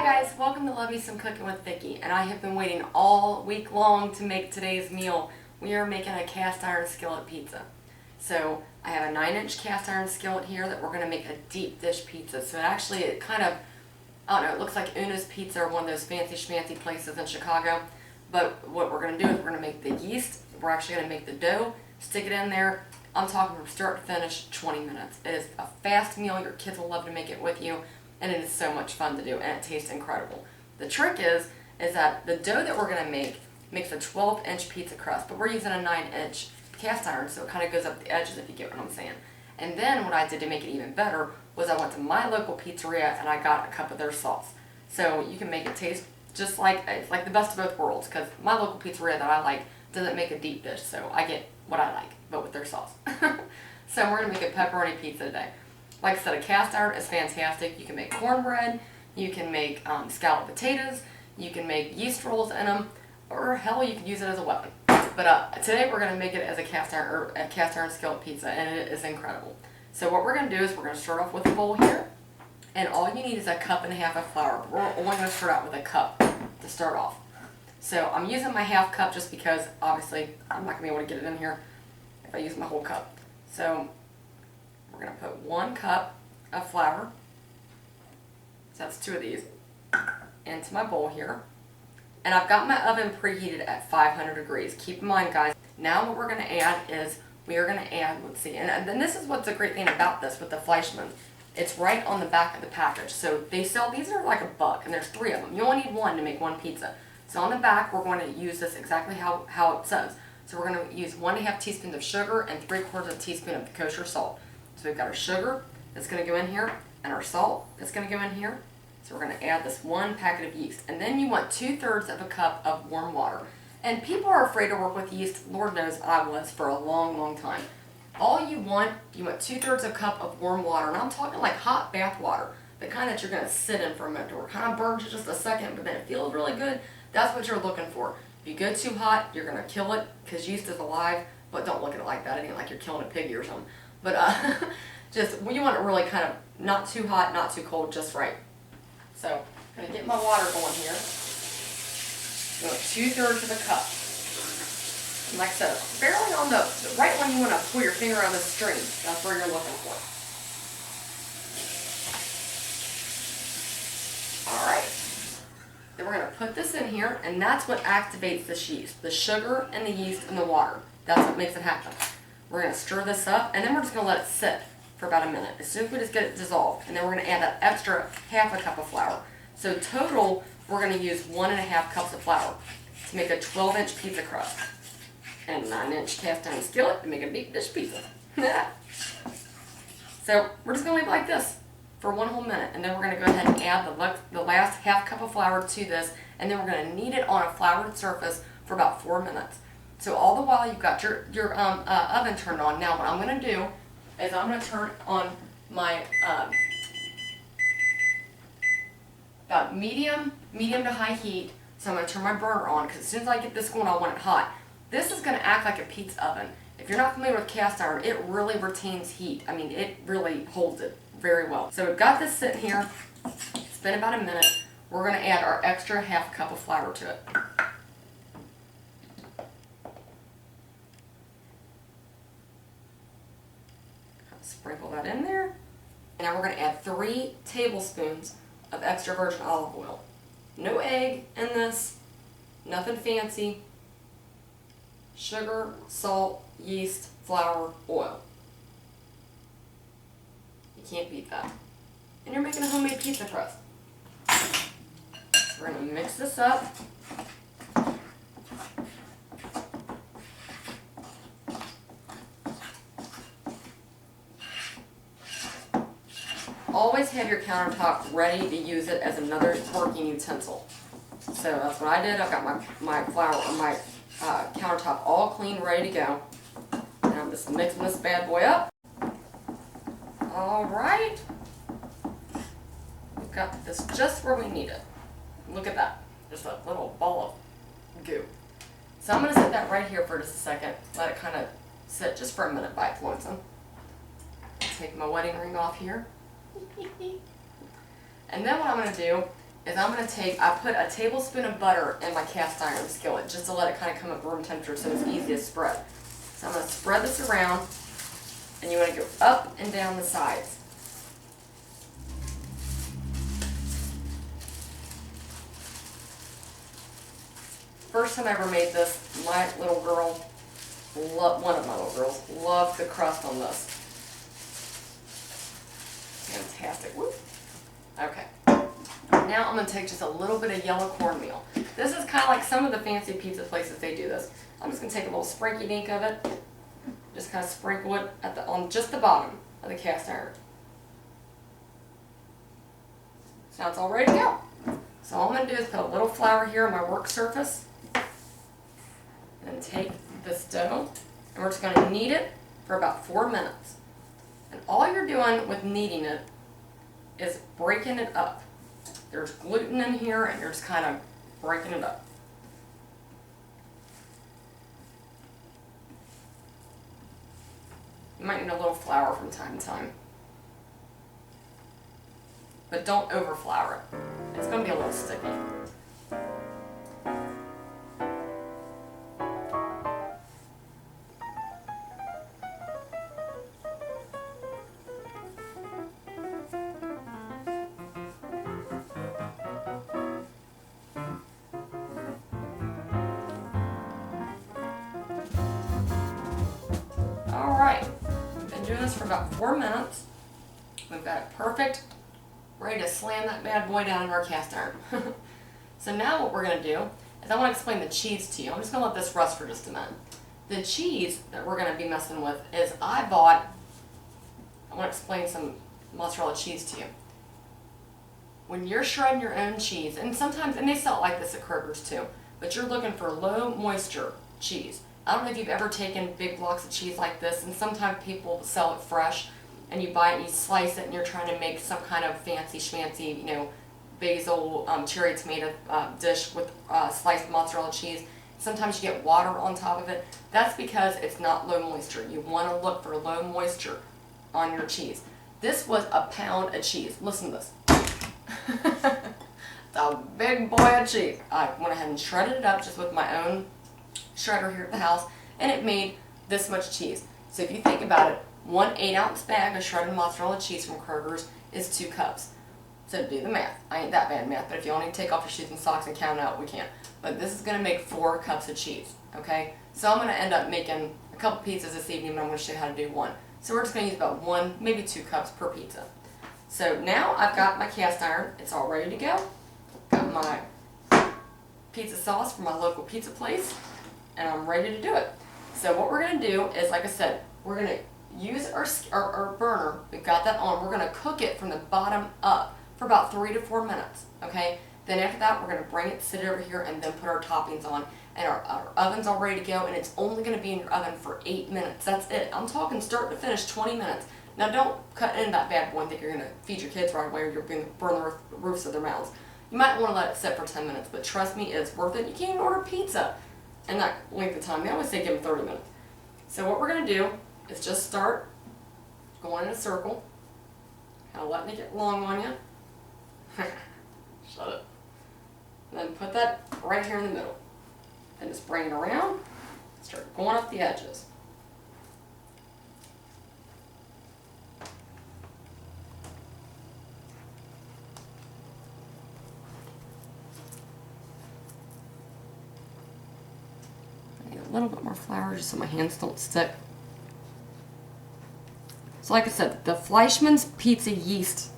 Hi guys, welcome to Love Me Some Cooking with Vicki, and I have been waiting all week long to make today's meal. We are making a cast iron skillet pizza. So I have a 9-inch cast iron skillet here that we're going to make a deep dish pizza. So it kind of, I don't know, it looks like Una's Pizza or one of those fancy schmancy places in Chicago. But what we're going to do is we're going to make the yeast, we're actually going to make the dough, stick it in there. I'm talking from start to finish, 20 minutes. It is a fast meal, your kids will love to make it with you. And it is so much fun to do, and it tastes incredible. The trick is that the dough that we're going to make makes a 12-inch pizza crust, but we're using a 9-inch cast iron, so it kind of goes up the edges, if you get what I'm saying. And then what I did to make it even better was I went to my local pizzeria and I got a cup of their sauce. So you can make it taste just like, it's like the best of both worlds, because my local pizzeria that I like doesn't make a deep dish, so I get what I like, but with their sauce. So we're going to make a pepperoni pizza today. Like I said, a cast iron is fantastic. You can make cornbread, you can make scalloped potatoes, you can make yeast rolls in them, or hell, you can use it as a weapon. But today we're going to make it as a cast iron skillet pizza, and it is incredible. So what we're going to do is we're going to start off with a bowl here, and all you need is a cup and a half of flour. We're only going to start out with a cup to start off. So I'm using my half cup just because obviously I'm not going to be able to get it in here if I use my whole cup. So we're going to put 1 cup of flour, so that's 2 of these, into my bowl here. And I've got my oven preheated at 500 degrees. Keep in mind, guys, now what we're going to add is, we are going to add, let's see, and then this is what's a great thing about this with the Fleischmann. It's right on the back of the package. So they sell, these are like $1, and there's 3 of them. You only need 1 to make 1 pizza. So on the back, we're going to use this exactly how it says. So we're going to use 1½ teaspoons of sugar and 3/4 of a teaspoon of kosher salt. So we've got our sugar that's going to go in here, and our salt that's going to go in here. So we're going to add this 1 packet of yeast. And then you want 2/3 of a cup of warm water. And people are afraid to work with yeast. Lord knows I was for a long, long time. All you want 2/3 of a cup of warm water. And I'm talking like hot bath water. The kind that you're going to sit in for a minute, or kind of burns you just a second, but then it feels really good. That's what you're looking for. If you go too hot, you're going to kill it, because yeast is alive. But don't look at it like that. It ain't like you're killing a piggy or something. But you want it really kind of not too hot, not too cold, just right. So I'm going to get my water going here. Go 2/3 of a cup. And like I said, barely on the right when you want to pull your finger on the stream. That's where you're looking for. Alright. Then we're going to put this in here, and that's what activates this yeast. The sugar and the yeast and the water. That's what makes it happen. We're going to stir this up, and then we're just going to let it sit for about a minute. As soon as we just get it dissolved, and then we're going to add that extra ½ cup of flour. So total, we're going to use 1½ cups of flour to make a 12-inch pizza crust. And a 9-inch cast iron skillet to make a deep dish pizza. So we're just going to leave it like this for 1 whole minute, and then we're going to go ahead and add the last ½ cup of flour to this, and then we're going to knead it on a floured surface for about 4 minutes. So all the while you've got your oven turned on. Now what I'm going to do is I'm going to turn on my about medium to high heat. So I'm going to turn my burner on, because as soon as I get this going, I want it hot. This is going to act like a pizza oven. If you're not familiar with cast iron, it really retains heat. I mean, it really holds it very well. So we've got this sitting here. It's been about a minute. We're going to add our extra ½ cup of flour to it. Sprinkle that in there. And now we're going to add 3 tablespoons of extra virgin olive oil. No egg in this, nothing fancy. Sugar, salt, yeast, flour, oil. You can't beat that. And you're making a homemade pizza crust. So we're going to mix this up. Always have your countertop ready to use it as another working utensil. So that's what I did. I've got my flour on my countertop all clean, ready to go. And I'm just mixing this bad boy up. Alright. We've got this just where we need it. Look at that. Just a little ball of goo. So I'm going to set that right here for just a second. Let it kind of sit just for a minute by its lonesome. Take my wedding ring off here. And then what I'm going to do is I'm going to I put a tablespoon of butter in my cast iron skillet just to let it kind of come up to room temperature so it's easy to spread. So I'm going to spread this around, and you want to go up and down the sides. First time I ever made this, my little girl, one of my little girls, loved the crust on this. Fantastic. Woo. Okay. Now I'm going to take just a little bit of yellow cornmeal. This is kind of like some of the fancy pizza places, they do this. I'm just going to take a little sprinky dink of it. Just kind of sprinkle it on just the bottom of the cast iron. So now it's all ready to go. So all I'm going to do is put a little flour here on my work surface. And take this dough, and we're just going to knead it for about 4 minutes. And all you're doing with kneading it is breaking it up. There's gluten in here, and you're just kind of breaking it up. You might need a little flour from time to time. But don't over flour it. It's going to be a little sticky. Alright, we've been doing this for about 4 minutes. We've got it perfect, ready to slam that bad boy down in our cast iron. So now what we're going to do is I want to explain the cheese to you. I'm just going to let this rest for just a minute. The cheese that we're going to be messing with is I want to explain some mozzarella cheese to you. When you're shredding your own cheese, and sometimes, and they sell it like this at Kroger's too, but you're looking for low moisture cheese. I don't know if you've ever taken big blocks of cheese like this, and sometimes people sell it fresh, and you buy it and you slice it and you're trying to make some kind of fancy schmancy, you know, basil, cherry tomato dish with sliced mozzarella cheese. Sometimes you get water on top of it. That's because it's not low moisture. You want to look for low moisture on your cheese. This was a pound of cheese. Listen to this. It's a big boy of cheese. I went ahead and shredded it up just with my own shredder here at the house, and it made this much cheese. So if you think about it, 1 8-ounce bag of shredded mozzarella cheese from Kroger's is 2 cups. So do the math. I ain't that bad at math, but if you only take off your shoes and socks and count it out, we can. But this is going to make 4 cups of cheese, okay? So I'm going to end up making a couple pizzas this evening, but I'm going to show you how to do one. So we're just going to use about 1, maybe 2 cups per pizza. So now I've got my cast iron. It's all ready to go. Got my pizza sauce from my local pizza place, and I'm ready to do it. So what we're going to do is, like I said, we're going to use our burner. We've got that on. We're going to cook it from the bottom up for about 3 to 4 minutes, okay? Then after that, we're going to bring it, sit it over here, and then put our toppings on. And our oven's all ready to go, and it's only going to be in your oven for 8 minutes. That's it. I'm talking start to finish 20 minutes. Now don't cut in that bad boy and think you're going to feed your kids right away or you're going to burn the roofs of their mouths. You might want to let it sit for 10 minutes, but trust me, it's worth it. You can't even order pizza in that length of time. They always say give them 30 minutes. So what we're going to do is just start going in a circle, kind of letting it get long on you. Shut it. And then put that right here in the middle. And just bring it around, start going up the edges. I need a little bit more flour just so my hands don't stick. So like I said, the Fleischmann's pizza yeast,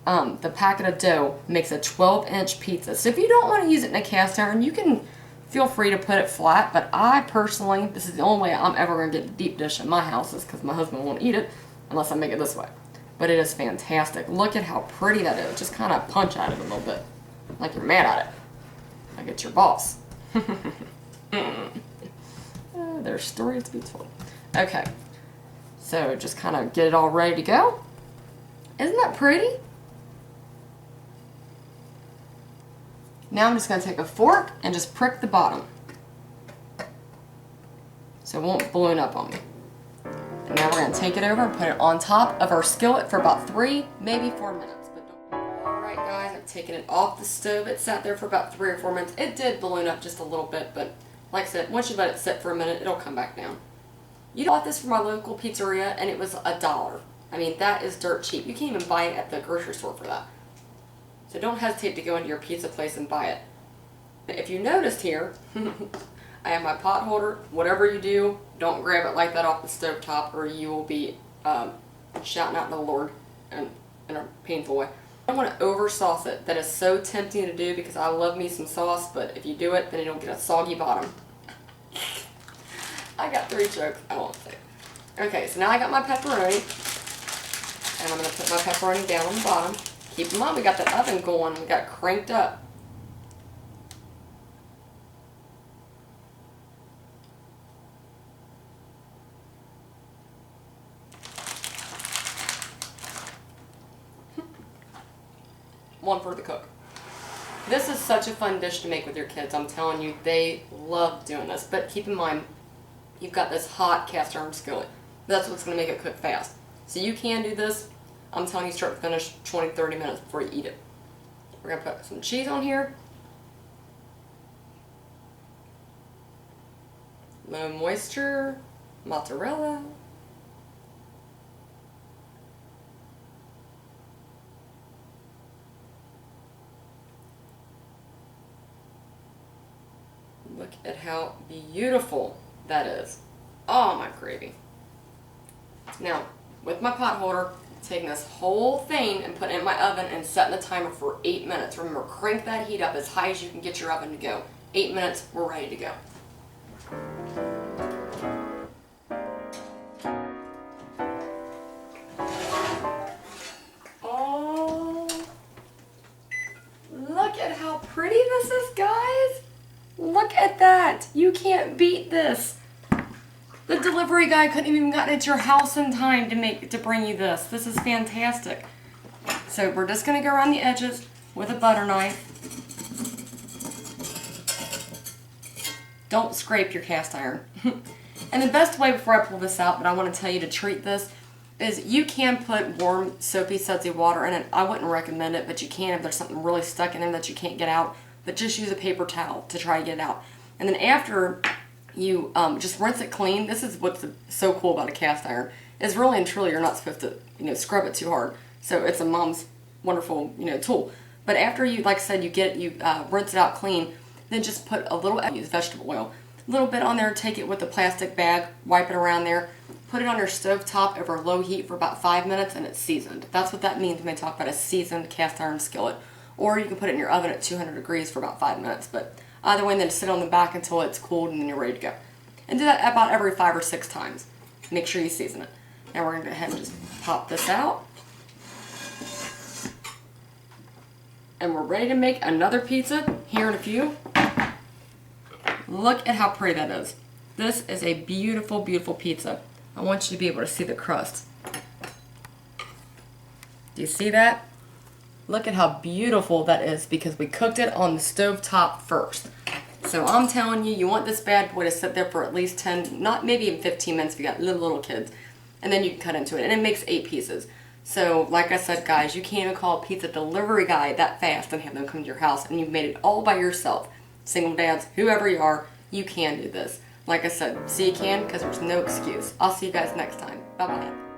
the packet of dough makes a 12-inch pizza. So if you don't want to use it in a cast iron, you can feel free to put it flat, but I personally, this is the only way I'm ever going to get the deep dish in my house is because my husband won't eat it unless I make it this way. But it is fantastic. Look at how pretty that is. Just kind of punch at it a little bit, like you're mad at it. Like it's your boss. There's stories to be told. Okay, so just kind of get it all ready to go. Isn't that pretty? Now I'm just going to take a fork and just prick the bottom so it won't balloon up on me. And now we're going to take it over and put it on top of our skillet for about 3, maybe 4 minutes. Alright guys, I've taken it off the stove. It sat there for about 3 or 4 minutes. It did balloon up just a little bit, but like I said, once you let it sit for a minute, it'll come back down. You bought this from my local pizzeria, and it was $1. I mean, that is dirt cheap. You can't even buy it at the grocery store for that. So don't hesitate to go into your pizza place and buy it. If you noticed here, I have my pot holder. Whatever you do, don't grab it like that off the stove top, or you will be shouting out to the Lord in a painful way. I don't want to over sauce it. That is so tempting to do because I love me some sauce, but if you do it, then it'll get a soggy bottom. I got 3 chokes. I won't say it. Okay, so now I got my pepperoni, and I'm going to put my pepperoni down on the bottom. Keep in mind, we got the oven going. We got it cranked up. One for the cook. This is such a fun dish to make with your kids. I'm telling you, they love doing this. But keep in mind, you've got this hot cast iron skillet. That's what's going to make it cook fast. So you can do this. I'm telling you, start to finish 20-30 minutes before you eat it. We're going to put some cheese on here. Low moisture, mozzarella. Look at how beautiful that is. Oh, my gravy. Now, with my pot holder, taking this whole thing and putting it in my oven and setting the timer for 8 minutes. Remember, crank that heat up as high as you can get your oven to go. 8 minutes, we're ready to go. Oh, look at how pretty this is, guys. Look at that. You can't beat this. The delivery guy couldn't even gotten at your house in time to bring you this. This is fantastic. So we're just going to go around the edges with a butter knife. Don't scrape your cast iron. And the best way before I pull this out, but I want to tell you to treat this, is you can put warm, soapy, sudsy water in it. I wouldn't recommend it, but you can if there's something really stuck in there that you can't get out. But just use a paper towel to try to get it out. And then after you just rinse it clean. This is what's so cool about a cast iron. Is really and truly you're not supposed to scrub it too hard. So it's a mom's wonderful tool. But after you, like I said, you rinse it out clean, then just put a little, use vegetable oil, a little bit on there. Take it with a plastic bag, wipe it around there, put it on your stove top over low heat for about 5 minutes, and it's seasoned. That's what that means when they talk about a seasoned cast iron skillet. Or you can put it in your oven at 200 degrees for about 5 minutes. But either way, then sit on the back until it's cooled and then you're ready to go. And do that about every 5 or 6 times. Make sure you season it. Now we're going to go ahead and just pop this out. And we're ready to make another pizza here in a few. Look at how pretty that is. This is a beautiful, beautiful pizza. I want you to be able to see the crust. Do you see that? Look at how beautiful that is because we cooked it on the stove top first. So I'm telling you, you want this bad boy to sit there for at least 10, not maybe even 15 minutes if you got little kids. And then you can cut into it. And it makes 8 pieces. So like I said, guys, you can't even call a pizza delivery guy that fast and have them come to your house. And you've made it all by yourself. Single dads, whoever you are, you can do this. Like I said, see you can because there's no excuse. I'll see you guys next time. Bye-bye.